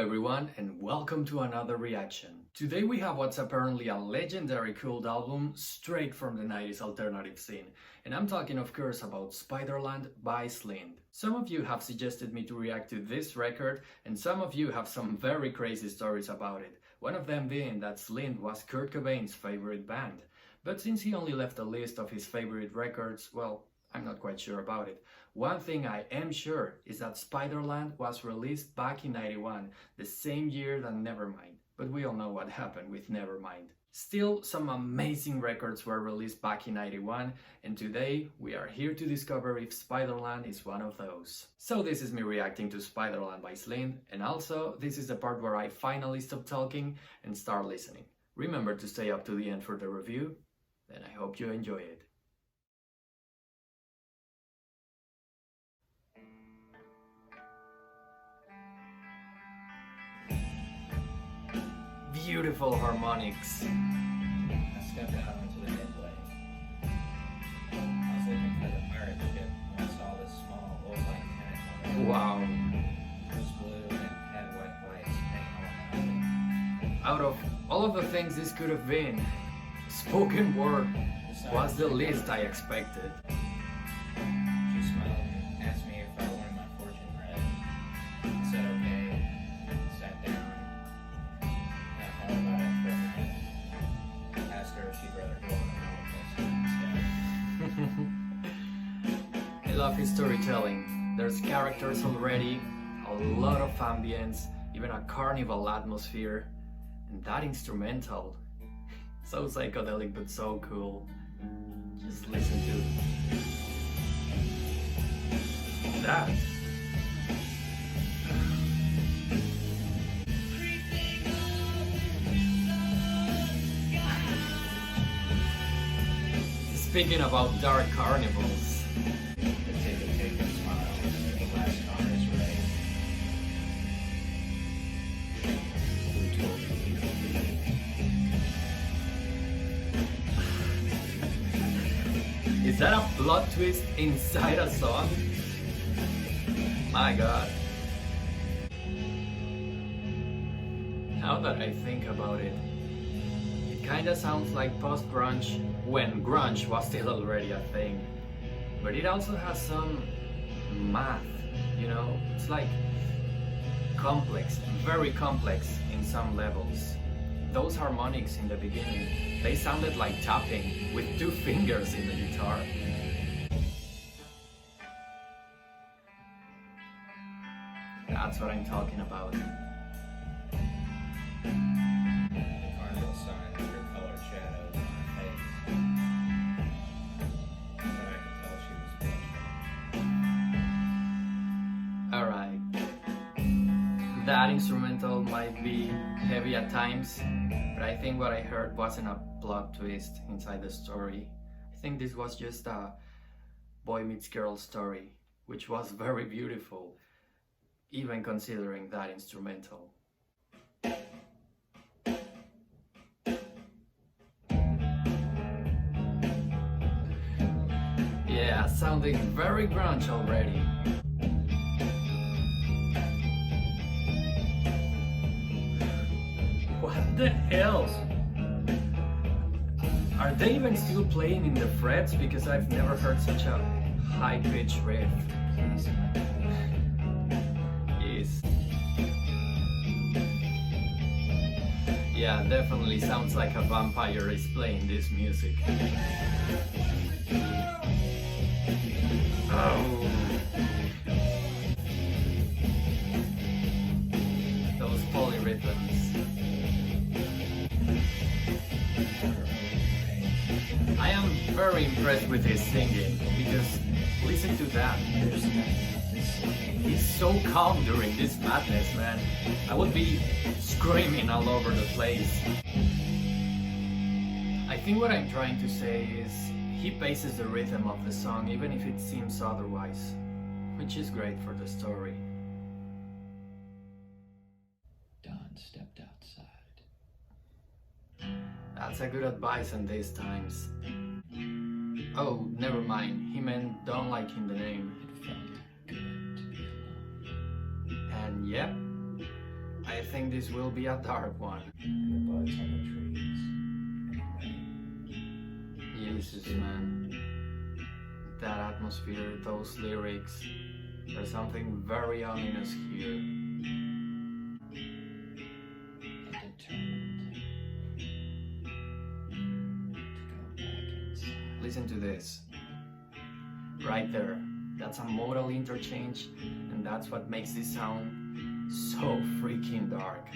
everyone, and welcome to another reaction. Today we have what's apparently a legendary cult album straight from the 90s alternative scene, and I'm talking of course about Spiderland by Slint. Some of you have suggested me to react to this record, and some of you have some very crazy stories about it, one of them being that Slint was Kurt Cobain's favorite band. But since he only left a list of his favorite records, well, I'm not quite sure about it. One thing I am sure is that Spiderland was released back in '91, the same year that Nevermind. But we all know what happened with Nevermind. Still, some amazing records were released back in '91, and today we are here to discover if Spiderland is one of those. So this is me reacting to Spiderland by Slint, and also this is the part where I finally stop talking and start listening. Remember to stay up to the end for the review, and I hope you enjoy it. Beautiful harmonics. I stepped out into the midway. I was looking for the pirate ship when I saw this small, wolf-like tentacle. Wow. It was blue and had white lights hanging all around Out of all of the things this could have been, spoken word was the least I expected. She smiled and asked me if I wanted my fortune read. I said okay, and sat down. I thought about it for a minute. Asked her if she'd rather go on a roller coaster instead. I love his storytelling. There's characters already, a lot of ambience, even a carnival atmosphere, and that instrumental. So psychedelic but so cool. Just listen to that. Speaking about dark carnivals. The ticket smile. The last car is ready. Who told you? Is that a plot twist inside a song? My god. Now that I think about it, it kinda sounds like post-grunge when grunge was still already a thing. But it also has some math, you know? It's like complex, very complex in some levels. Those harmonics in the beginning, they sounded like tapping with two fingers in the guitar. That's what I'm talking about. The carnival signs drew colored shadows on her face. But I could tell she was blushing. Alright. That instrumental might be heavy at times, but I think what I heard wasn't a plot twist inside the story. I think this was just a boy meets girl story, which was very beautiful, even considering that instrumental. Yeah, sounding very grunge already. What the hell? Are they even still playing in the frets? Because I've never heard such a high-pitched riff. Yes. Yeah, definitely sounds like a vampire is playing this music. Oh. Those polyrhythms. I am very impressed with his singing, because listen to that. He's so calm during this madness, man. I would be screaming all over the place. I think what I'm trying to say is he paces the rhythm of the song even if it seems otherwise, which is great for the story. Don stepped outside. That's a good advice in these times. Oh, never mind. He meant don't like in the name. It felt good to be alone. And yep, I think this will be a dark one. And the buds on the trees. Jesus, man. That atmosphere, those lyrics, there's something very ominous here. And determined to go back inside. Listen to this. Right there. That's a modal interchange, and that's what makes this sound so freaking dark.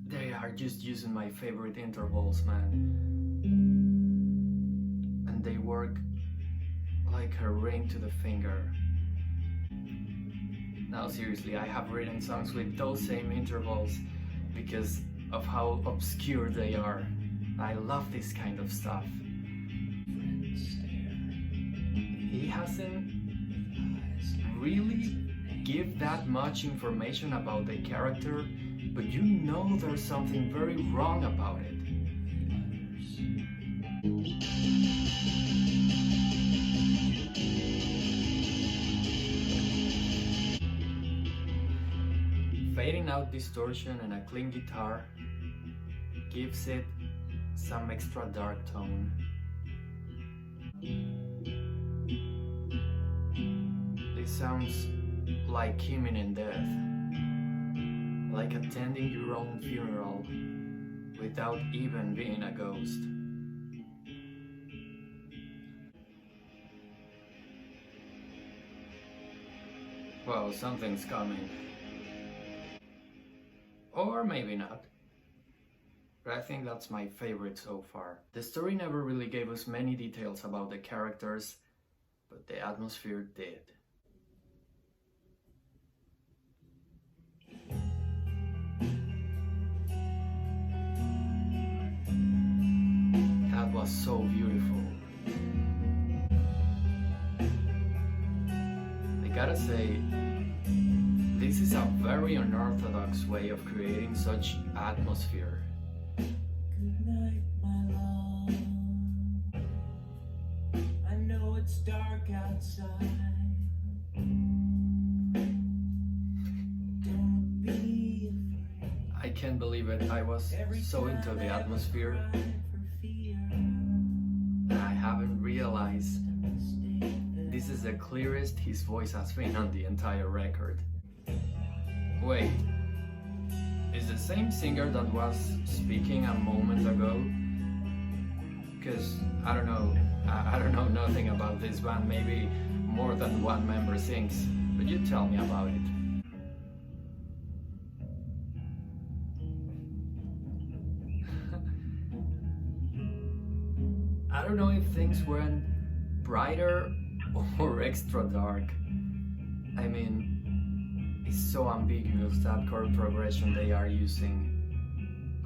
They are just using my favorite intervals, man. And they work like a ring to the finger. Now seriously, I have written songs with those same intervals because of how obscure they are. I love this kind of stuff. He hasn't really give that much information about the character, but you know there's something very wrong about it. Fading out distortion and a clean guitar gives it some extra dark tone. This sounds like imminent death, like attending your own funeral without even being a ghost. Well, something's coming. Or maybe not. But I think that's my favorite so far. The story never really gave us many details about the characters, but the atmosphere did. That was so beautiful. I gotta say, this is a very unorthodox way of creating such atmosphere. Good night, my love. I know it's dark outside. Don't be afraid. I can't believe it. I was so into the atmosphere that I haven't realized this is the clearest his voice has been on the entire record. Wait, is the same singer that was speaking a moment ago? Because I don't know, I don't know nothing about this band. Maybe more than one member sings, but you tell me about it. I don't know if things went brighter or extra dark. I mean, it's so ambiguous, that chord progression they are using.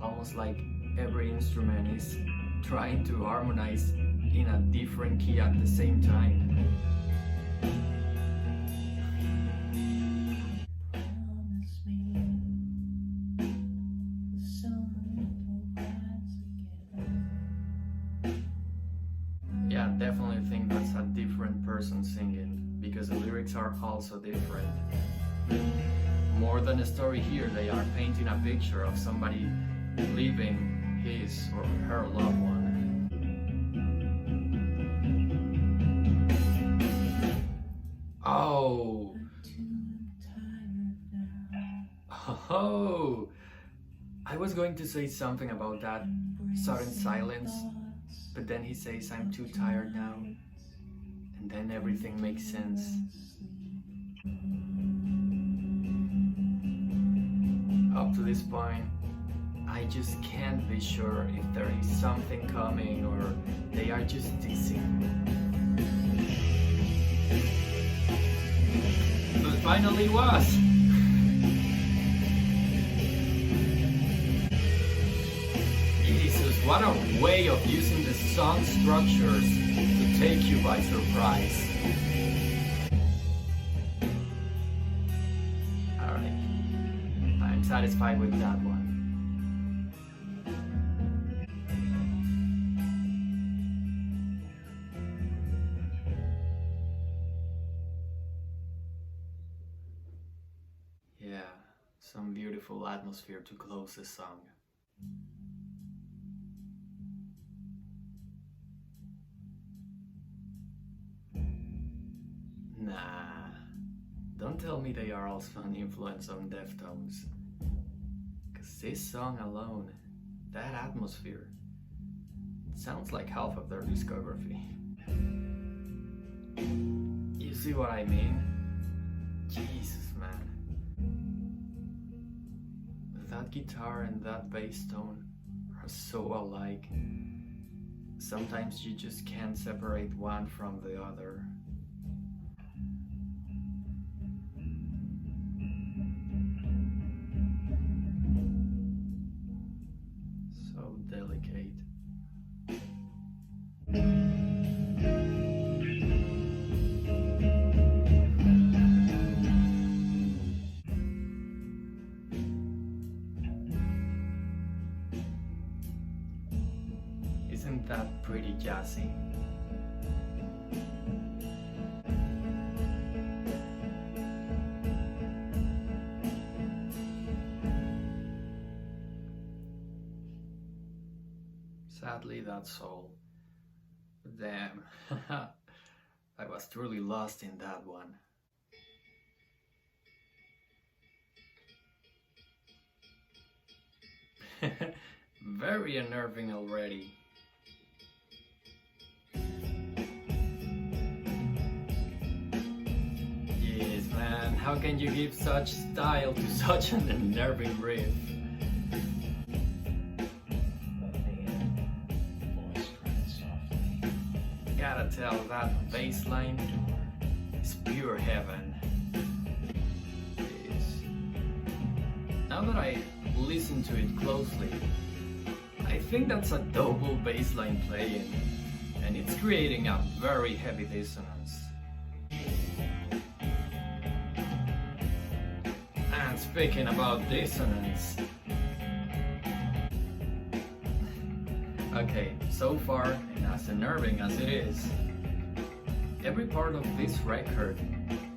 Almost like every instrument is trying to harmonize in a different key at the same time. Promise me the sun will rise again. Yeah, definitely think that's a different person singing, because the lyrics are also different. More than a story here, they are painting a picture of somebody leaving his or her loved one. Oh! Oh! I was going to say something about that sudden silence, but then he says, "I'm too tired now," and then everything makes sense. Up to this point, I just can't be sure if there is something coming or they are just teasing. But finally was! Jesus, what a way of using the song structures to take you by surprise. Satisfied with that one. Some beautiful atmosphere to close the song. Nah, don't tell me they are also an influence on Deftones. Cause this song alone, that atmosphere, it sounds like half of their discography. You see what I mean? Jesus, man. That guitar and that bass tone are so alike. Sometimes you just can't separate one from the other. So delicate. Isn't that pretty jazzy? Sadly, that's all. Damn, I was truly lost in that one. Very unnerving already. Yes, man, how can you give such style to such an unnerving riff? Voice cried softly. Gotta tell, that bass line is pure heaven. It is. Now that I listen to it closely, I think that's a double bass line playing, and it's creating a very heavy dissonance. And speaking about dissonance, okay, so far, and as unnerving as it is, every part of this record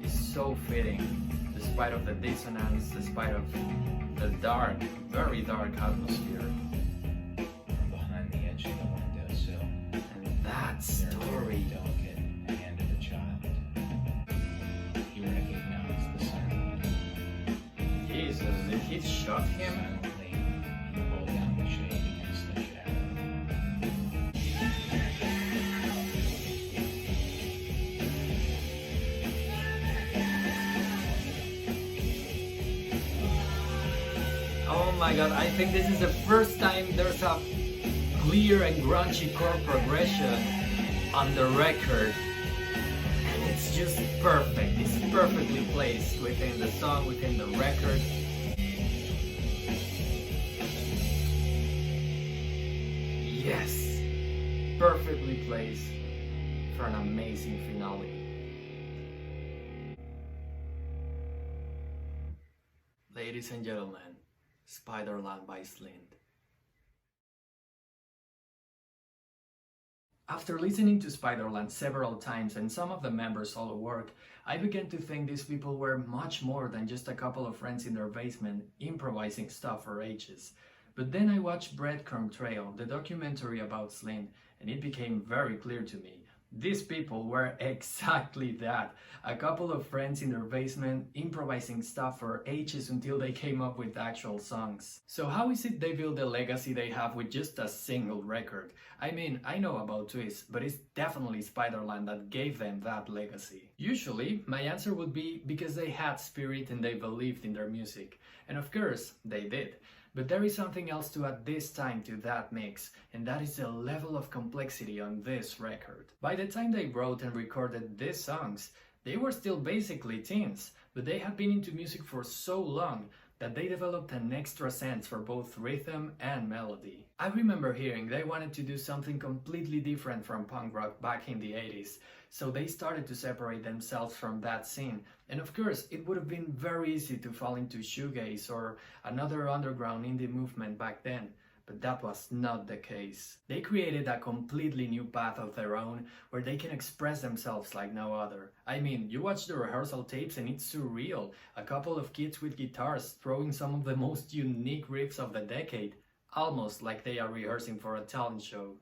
is so fitting, despite of the dissonance, despite of the dark, very dark atmosphere. From behind the edge of the windowsill, And that there a very story. delicate hand of a child. He recognized the sound. Jesus, did he shot him? Silently, he pulled down the shade against the shadow. Oh my god, I think this is the first time there's a clear and grungy chord progression on the record. And it's just perfect. It's perfectly placed within the song, within the record. Yes, perfectly placed for an amazing finale. Ladies and gentlemen, Spiderland by Slint. After listening to Spiderland several times and some of the members' solo work, I began to think these people were much more than just a couple of friends in their basement improvising stuff for ages. But then I watched Breadcrumb Trail, the documentary about Slint, and it became very clear to me. These people were exactly that. A couple of friends in their basement improvising stuff for ages until they came up with actual songs. So how is it they build the legacy they have with just a single record? I mean, I know about Twist, but it's definitely Spiderland that gave them that legacy. Usually, my answer would be because they had spirit and they believed in their music. And of course, they did. But there is something else to add this time to that mix, and that is the level of complexity on this record. By the time they wrote and recorded these songs, they were still basically teens, but they had been into music for so long that they developed an extra sense for both rhythm and melody. I remember hearing they wanted to do something completely different from punk rock back in the 80s, so they started to separate themselves from that scene. And of course, it would have been very easy to fall into shoegaze or another underground indie movement back then. But that was not the case. They created a completely new path of their own where they can express themselves like no other. I mean, you watch the rehearsal tapes and it's surreal. A couple of kids with guitars throwing some of the most unique riffs of the decade, almost like they are rehearsing for a talent show.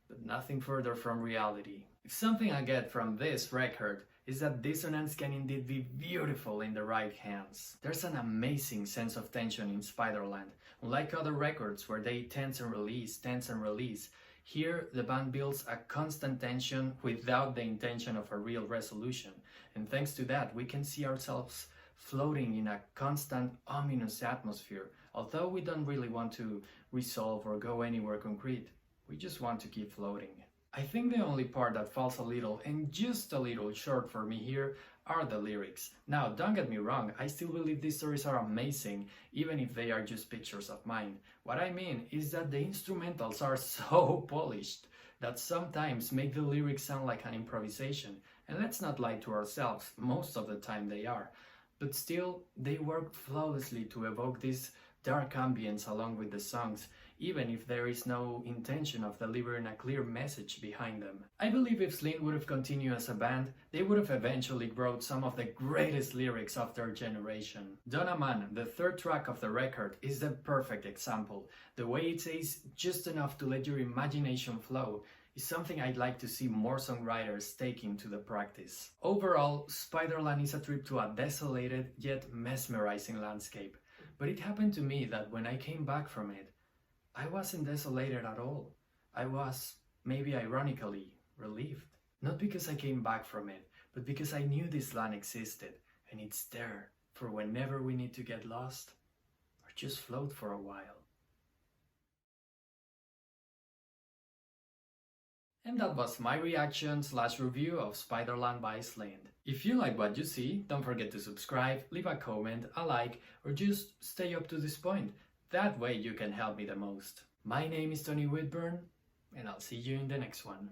But nothing further from reality. If something I get from this record is that dissonance can indeed be beautiful in the right hands. There's an amazing sense of tension in Spiderland. Unlike other records where they tense and release, here the band builds a constant tension without the intention of a real resolution. And thanks to that, we can see ourselves floating in a constant, ominous atmosphere. Although we don't really want to resolve or go anywhere concrete, we just want to keep floating. I think the only part that falls a little, and just a little, short for me here are the lyrics. Now, don't get me wrong, I still believe these stories are amazing, even if they are just pictures of mine. What I mean is that the instrumentals are so polished that sometimes make the lyrics sound like an improvisation. And let's not lie to ourselves, most of the time they are. But still, they work flawlessly to evoke this dark ambience along with the songs, even if there is no intention of delivering a clear message behind them. I believe if Slint would have continued as a band, they would have eventually wrote some of the greatest lyrics of their generation. Donna Man, the third track of the record, is the perfect example. The way it says just enough to let your imagination flow is something I'd like to see more songwriters take into the practice. Overall, Spiderland is a trip to a desolated yet mesmerizing landscape. But it happened to me that when I came back from it, I wasn't desolated at all. I was, maybe ironically, relieved. Not because I came back from it, but because I knew this land existed, and it's there for whenever we need to get lost, or just float for a while. And that was my reaction/review of Spiderland by Slint. If you like what you see, don't forget to subscribe, leave a comment, a like, or just stay up to this point. That way you can help me the most. My name is Tony Whitburn, and I'll see you in the next one.